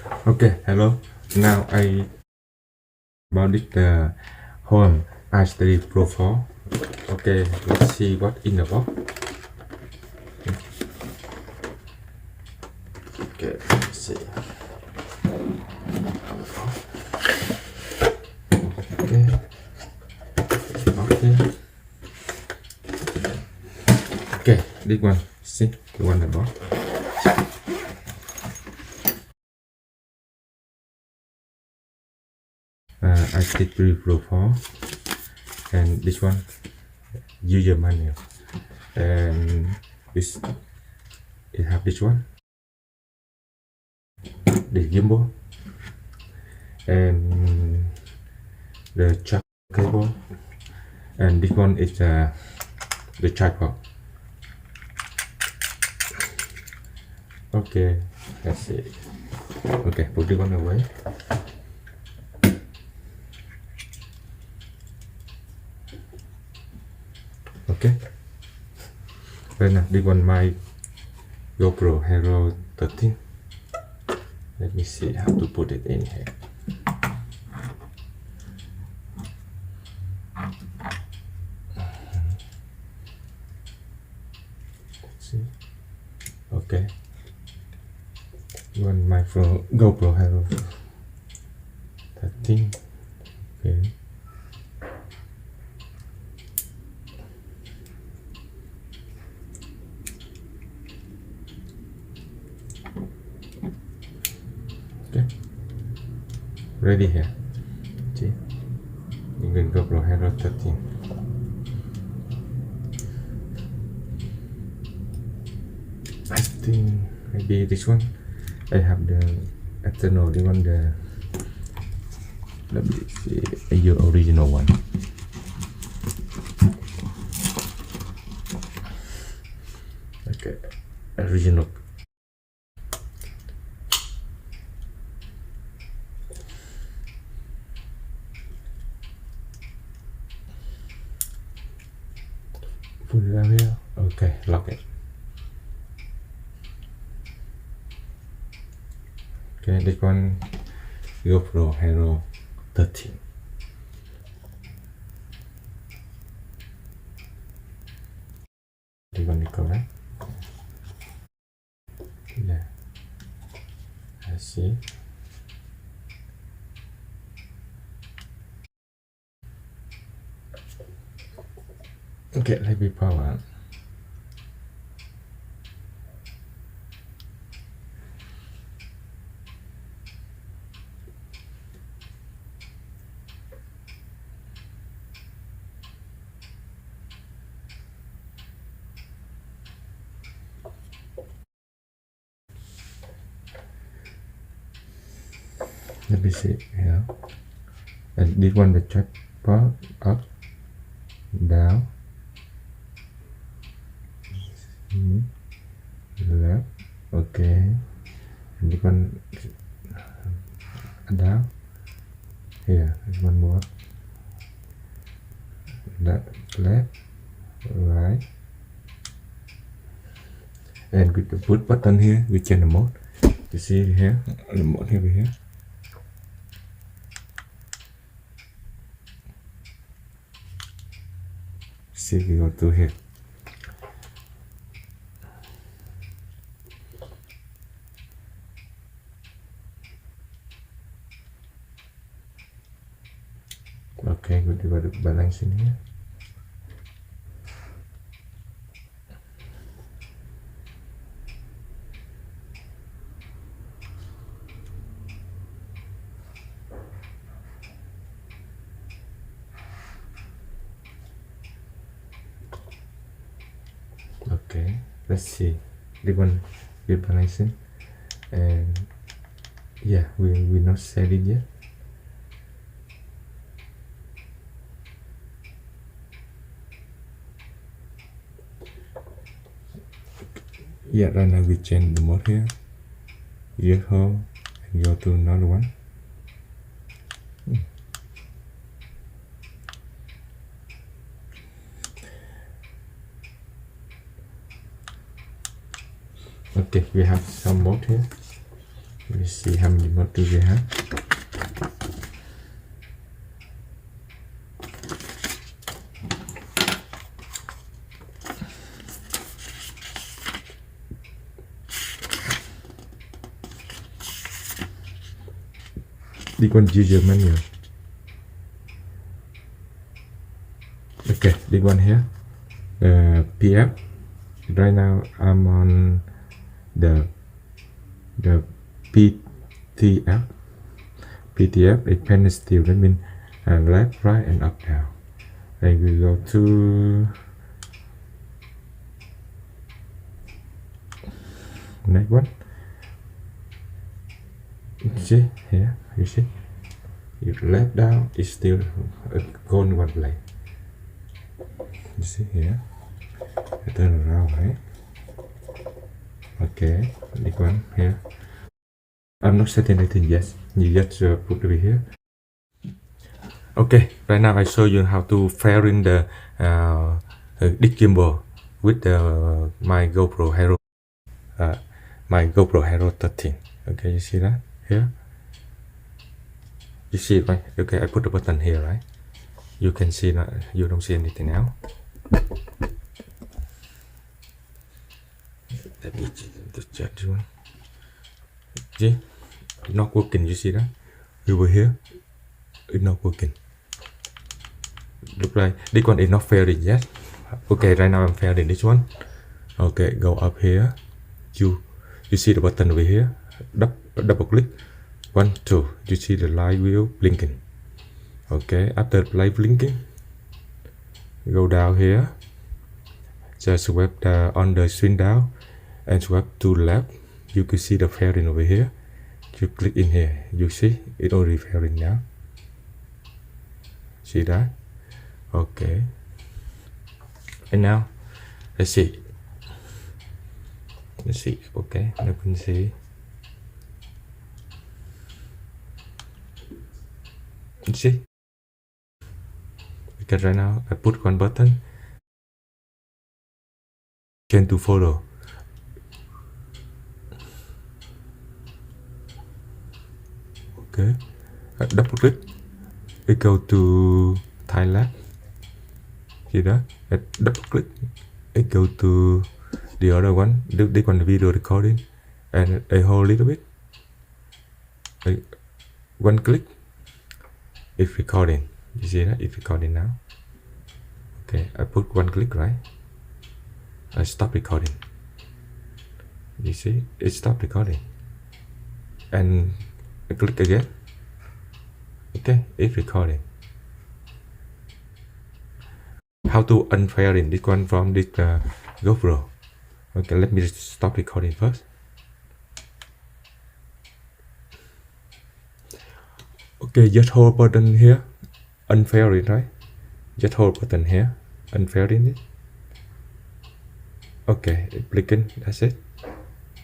Okay, hello. Now I bought the Hohem iSteady Pro 4. Okay, let's see what in the box. Okay, let's see. Okay, okay. Okay, this one. See the one in the box. iSteady Pro 4, and this one user manual, and this it have this one, the gimbal, and the charge cable, and this one is the tripod. Okay, let's see. Okay, put this one away. Okay, then this one my GoPro Hero 13. Let me see how to put it in here. Let's see. Okay, one my GoPro Hero 13. Okay. Okay, ready here. See, you can GoPro Hero 13. I think maybe this one. I have the external, the one let me see, your original one. Okay, original. Put it down here. Okay, lock it. Okay, this one GoPro Hero 13. This one is correct. Yeah, I see. Okay, let me power. Let me see here. And this one the tripod, up, down, left. Okay, and this one down. Here, there's one more. Left, right, and with the put button here, we change the mode. You see here, the mode over here. See, we go to here. Okay, we do the balance in here. Okay, let's see. The one we balancing, and yeah, we not set it yet. Yeah, right now we change the mode here. Ear hole and go to another one. Okay, we have some mode here. Let me see how many more do we have. This one user manual. Okay, this one here. PF. Right now I'm on the PTF. PTF is pen steel. That means left, right, and up, down. And we go to next one. You see here, you see, you left down is still going one way. You see here, I turn around, right? Okay, this one here. I'm not setting anything yet. You just put it here. Okay, right now I show you how to pair in the this gimbal with my GoPro Hero, my GoPro Hero 13. Okay, you see that here? You see it, right? Okay, I put the button here, right? You can see that you don't see anything else. Let me check this one. See, it's not working. You see that? Over here, it's not working. Look like this one is not pairing yet. Okay, right now I'm pairing this one. Okay, go up here. You see the button over here. Double click. 1, 2. You see the light wheel blinking. Okay, after the light blinking, go down here. Just swipe on the swing down and swipe to the left. You can see the pairing over here. You click in here. You see it already pairing now. See that? Okay. And now let's see. Let's see. Okay, now you can see. You see? Because right now I put one button. Change to photo. Okay. Double click. It go to time lapse. See that? Double click. It go to the other one. This one video recording. And I hold a little bit. One click. It's recording. You see that? It's recording now. Okay, I put one click, right? I stop recording. You see? It stopped recording. And I click again. Okay, it's recording. How to unpair in this one from this GoPro. Okay, let me stop recording first. Okay, just hold button here, unpair it, right? Just hold button here, unpairing it. Okay, it's blinking, that's it.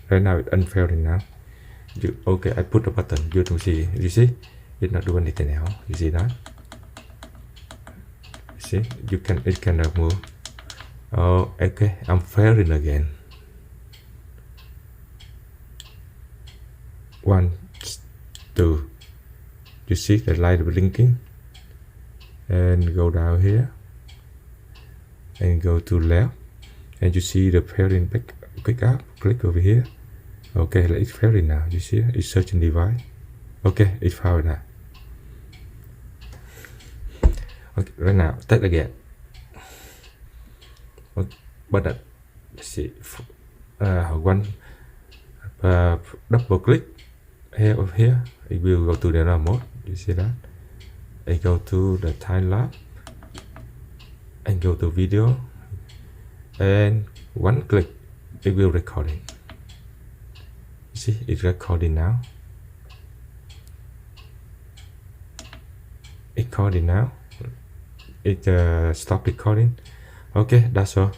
Right now it's unpairing now. Okay, I put the button, you don't see, you see? It's not doing anything else, you see that? You see, it cannot move. Oh, okay, I'm pairing again. 1, 2. You see the light blinking, and go down here and go to left, and you see the pairing pick up. Click over here. Okay, it's pairing now. You see it's searching device. Okay, it's found now. Okay, right now test again. But let's see, one double click here over here. It will go to the remote. You see that? I go to the time lapse and go to video, and one click it will recording. You see it's recording now. It's recording now. It stop recording. Okay, that's all.